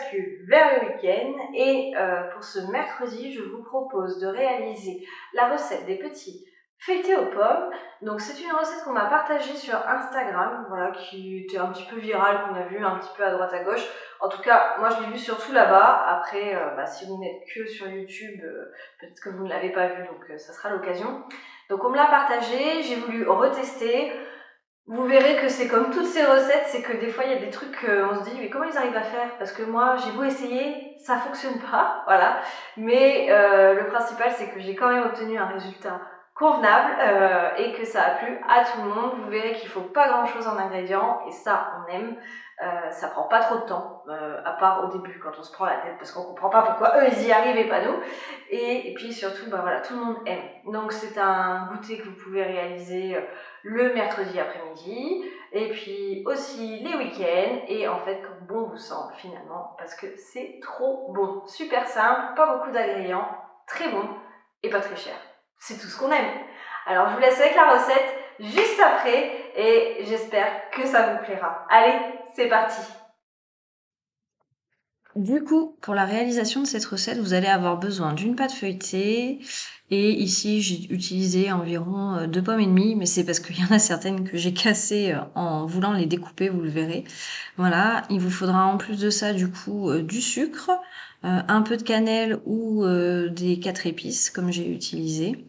bascule vers le week-end et pour ce mercredi, je vous propose de réaliser la recette des petits feuilletés aux pommes. Donc c'est une recette qu'on m'a partagée sur Instagram, voilà, qui était un petit peu virale, qu'on a vu un petit peu à droite à gauche. En tout cas, moi je l'ai vu surtout là-bas. Après, si vous n'êtes que sur YouTube, peut-être que vous ne l'avez pas vu, donc ça sera l'occasion. Donc on me l'a partagée, j'ai voulu retester. Vous verrez que c'est comme toutes ces recettes, c'est que des fois il y a des trucs on se dit mais comment ils arrivent à faire? Parce que moi j'ai beau essayer, ça fonctionne pas, voilà. Mais le principal c'est que j'ai quand même obtenu un résultat convenable et que ça a plu à tout le monde. Vous verrez qu'il faut pas grand chose en ingrédients et ça on aime. Ça prend pas trop de temps, à part au début quand on se prend la tête parce qu'on comprend pas pourquoi eux ils y arrivent et pas nous. Et puis surtout, bah voilà, tout le monde aime. Donc c'est un goûter que vous pouvez réaliser le mercredi après-midi et puis aussi les week-ends et en fait comme bon vous semble finalement parce que c'est trop bon. Super simple, pas beaucoup d'ingrédients, très bon et pas très cher. C'est tout ce qu'on aime. Alors je vous laisse avec la recette juste après et j'espère que ça vous plaira. Allez, c'est parti! Du coup, pour la réalisation de cette recette, vous allez avoir besoin d'une pâte feuilletée et ici j'ai utilisé environ 2 pommes et demie, mais c'est parce qu'il y en a certaines que j'ai cassées en voulant les découper, vous le verrez. Voilà, il vous faudra en plus de ça du coup du sucre, un peu de cannelle ou des 4 épices comme j'ai utilisé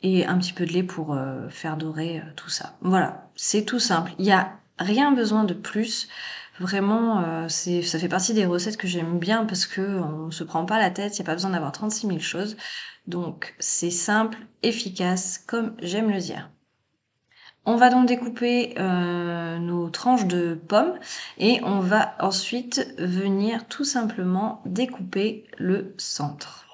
et un petit peu de lait pour faire dorer tout ça. Voilà, c'est tout simple. Il y a rien besoin de plus. Vraiment, ça fait partie des recettes que j'aime bien parce que on se prend pas la tête, il y a pas besoin d'avoir 36 000 choses. Donc c'est simple, efficace, comme j'aime le dire. On va donc découper nos tranches de pommes et on va ensuite venir tout simplement découper le centre.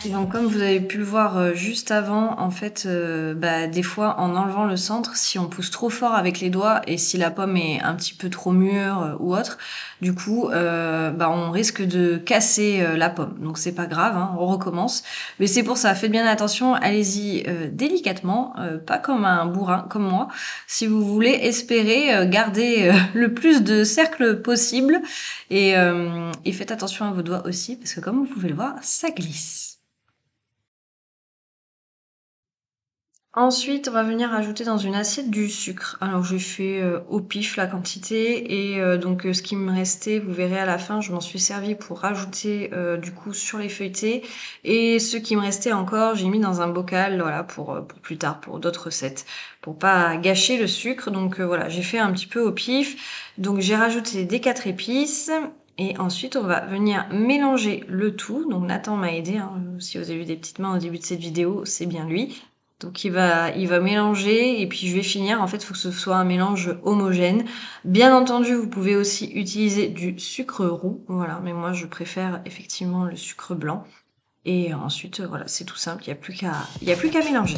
Donc comme vous avez pu le voir juste avant, en fait, des fois en enlevant le centre, si on pousse trop fort avec les doigts et si la pomme est un petit peu trop mûre ou autre, du coup, on risque de casser la pomme. Donc c'est pas grave, hein, on recommence. Mais c'est pour ça, faites bien attention, allez-y délicatement, pas comme un bourrin, comme moi. Si vous voulez espérer garder le plus de cercles possible et faites attention à vos doigts aussi, parce que comme vous pouvez le voir, ça glisse. Ensuite, on va venir ajouter dans une assiette du sucre. Alors j'ai fait au pif la quantité et ce qui me restait, vous verrez à la fin, je m'en suis servi pour rajouter du coup sur les feuilletés et ce qui me restait encore, j'ai mis dans un bocal, voilà, pour plus tard, pour d'autres recettes, pour pas gâcher le sucre. Donc voilà, j'ai fait un petit peu au pif. Donc j'ai rajouté des 4 épices. Et ensuite, on va venir mélanger le tout. Donc Nathan m'a aidé, hein. Si vous avez vu des petites mains au début de cette vidéo, c'est bien lui. Donc il va mélanger et puis je vais finir. En fait, il faut que ce soit un mélange homogène. Bien entendu, vous pouvez aussi utiliser du sucre roux, voilà. Mais moi, je préfère effectivement le sucre blanc. Et ensuite, voilà, c'est tout simple. Il y a plus qu'à mélanger.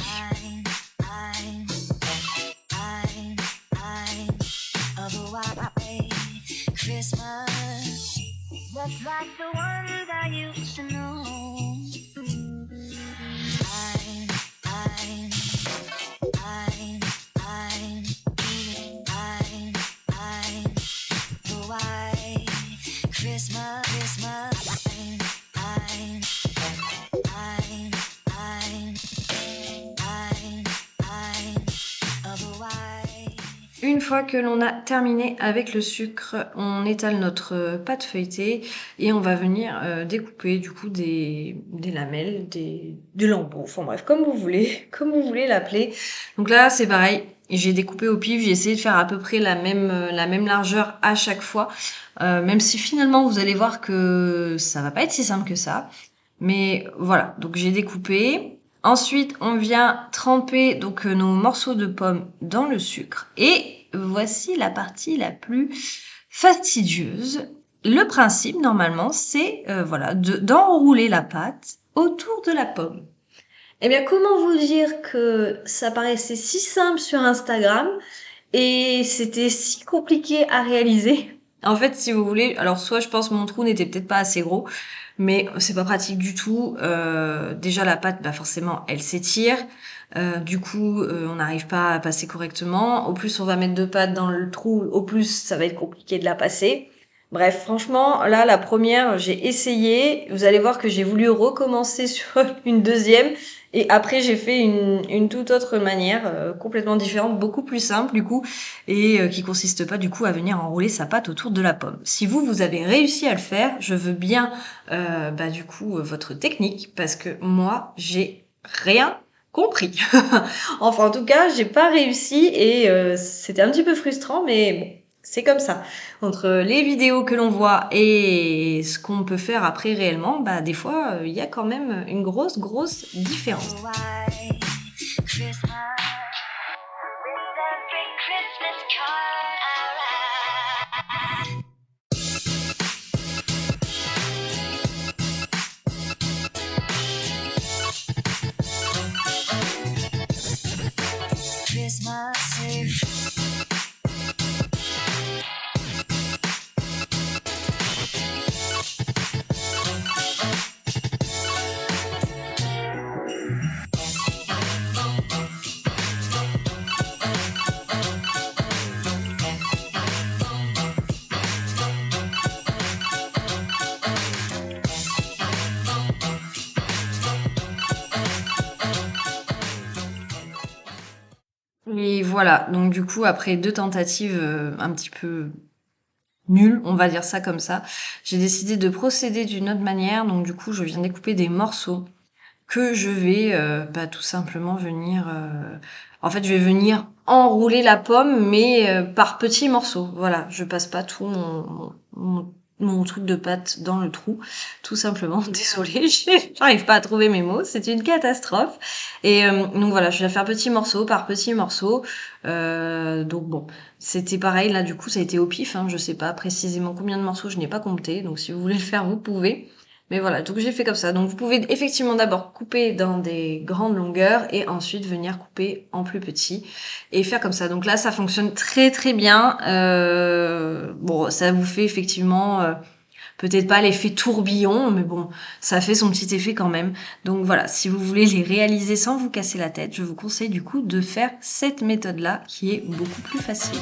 Une fois que l'on a terminé avec le sucre, on étale notre pâte feuilletée et on va venir découper du coup des lamelles, des lambeaux, enfin bref, comme vous voulez l'appeler. Donc là, c'est pareil, j'ai découpé au pif, j'ai essayé de faire à peu près la même largeur à chaque fois, même si finalement vous allez voir que ça va pas être si simple que ça. Mais voilà, donc j'ai découpé. Ensuite, on vient tremper donc nos morceaux de pommes dans le sucre. Et voici la partie la plus fastidieuse. le principe normalement c'est voilà d'enrouler la pâte autour de la pomme. Eh bien, comment vous dire que ça paraissait si simple sur Instagram et c'était si compliqué à réaliser? En fait, si vous voulez, alors soit je pense mon trou n'était peut-être pas assez gros, mais c'est pas pratique du tout. Déjà la pâte, bah forcément, elle s'étire. Du coup, on n'arrive pas à passer correctement. Au plus on va mettre de pâte dans le trou, au plus ça va être compliqué de la passer. Bref, franchement, là, la première, j'ai essayé. Vous allez voir que j'ai voulu recommencer sur une deuxième. Et après, j'ai fait une toute autre manière, complètement différente, beaucoup plus simple du coup, et qui consiste pas du coup à venir enrouler sa pâte autour de la pomme. Si vous avez réussi à le faire, je veux bien bah du coup votre technique, parce que moi, j'ai rien compris. Enfin, en tout cas, j'ai pas réussi et c'était un petit peu frustrant, mais bon, c'est comme ça. Entre les vidéos que l'on voit et ce qu'on peut faire après réellement, bah des fois, il y a quand même une grosse différence. Et voilà, donc du coup, après 2 tentatives, un petit peu nulles, on va dire ça comme ça, j'ai décidé de procéder d'une autre manière. Donc du coup, je viens découper des morceaux que je vais, bah, tout simplement venir, en fait, je vais venir enrouler la pomme, mais par petits morceaux. Voilà, je passe pas tout mon truc de pâte dans le trou, tout simplement. Désolée, j'arrive pas à trouver mes mots, c'est une catastrophe. Et donc voilà, je vais faire petit morceau par petit morceau. Donc bon, c'était pareil. Là, du coup, ça a été au pif. Hein, je sais pas précisément combien de morceaux, je n'ai pas compté. Donc si vous voulez le faire, vous pouvez. Mais voilà, donc j'ai fait comme ça. Donc vous pouvez effectivement d'abord couper dans des grandes longueurs et ensuite venir couper en plus petit et faire comme ça. Donc là, ça fonctionne très bien. Bon, ça vous fait effectivement peut-être pas l'effet tourbillon, mais bon, ça fait son petit effet quand même. Donc voilà, si vous voulez les réaliser sans vous casser la tête, je vous conseille du coup de faire cette méthode-là qui est beaucoup plus facile.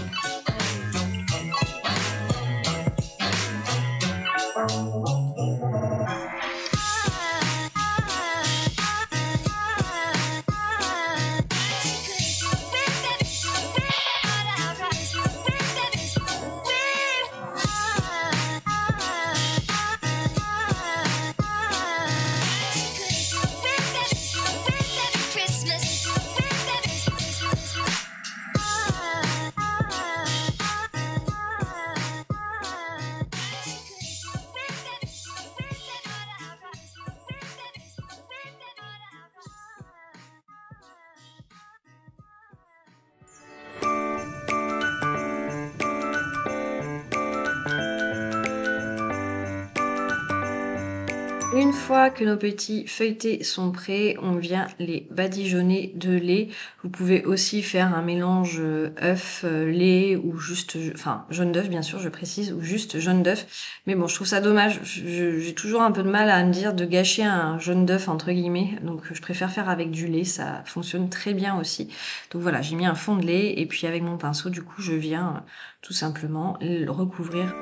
Une fois que nos petits feuilletés sont prêts, on vient les badigeonner de lait. Vous pouvez aussi faire un mélange œuf, lait ou juste, enfin jaune d'œuf bien sûr, je précise, ou juste jaune d'œuf. Mais bon, je trouve ça dommage. J'ai toujours un peu de mal à me dire de gâcher un jaune d'œuf entre guillemets. Donc je préfère faire avec du lait, ça fonctionne très bien aussi. Donc voilà, j'ai mis un fond de lait et puis avec mon pinceau, du coup, je viens tout simplement recouvrir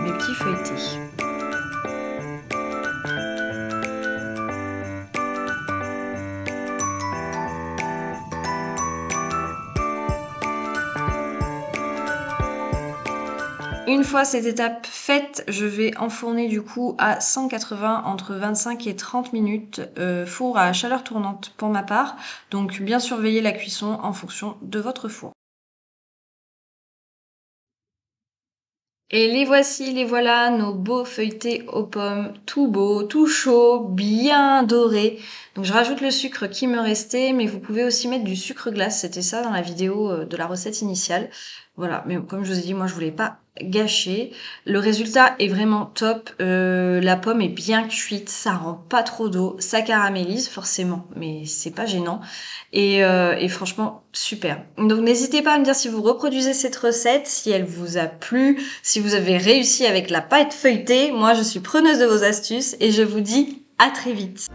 mes petits feuilletés. Une fois cette étape faite, je vais enfourner du coup à 180 entre 25 et 30 minutes, four à chaleur tournante pour ma part. Donc bien surveiller la cuisson en fonction de votre four. Et les voilà, nos beaux feuilletés aux pommes, tout beau, tout chaud, bien doré. Donc je rajoute le sucre qui me restait, mais vous pouvez aussi mettre du sucre glace, c'était ça dans la vidéo de la recette initiale. Voilà, mais comme je vous ai dit, moi je voulais pas gâché. Le résultat est vraiment top. La pomme est bien cuite, ça rend pas trop d'eau, ça caramélise forcément, mais c'est pas gênant. Et franchement, super. Donc n'hésitez pas à me dire si vous reproduisez cette recette, si elle vous a plu, si vous avez réussi avec la pâte feuilletée. Moi, je suis preneuse de vos astuces et je vous dis à très vite.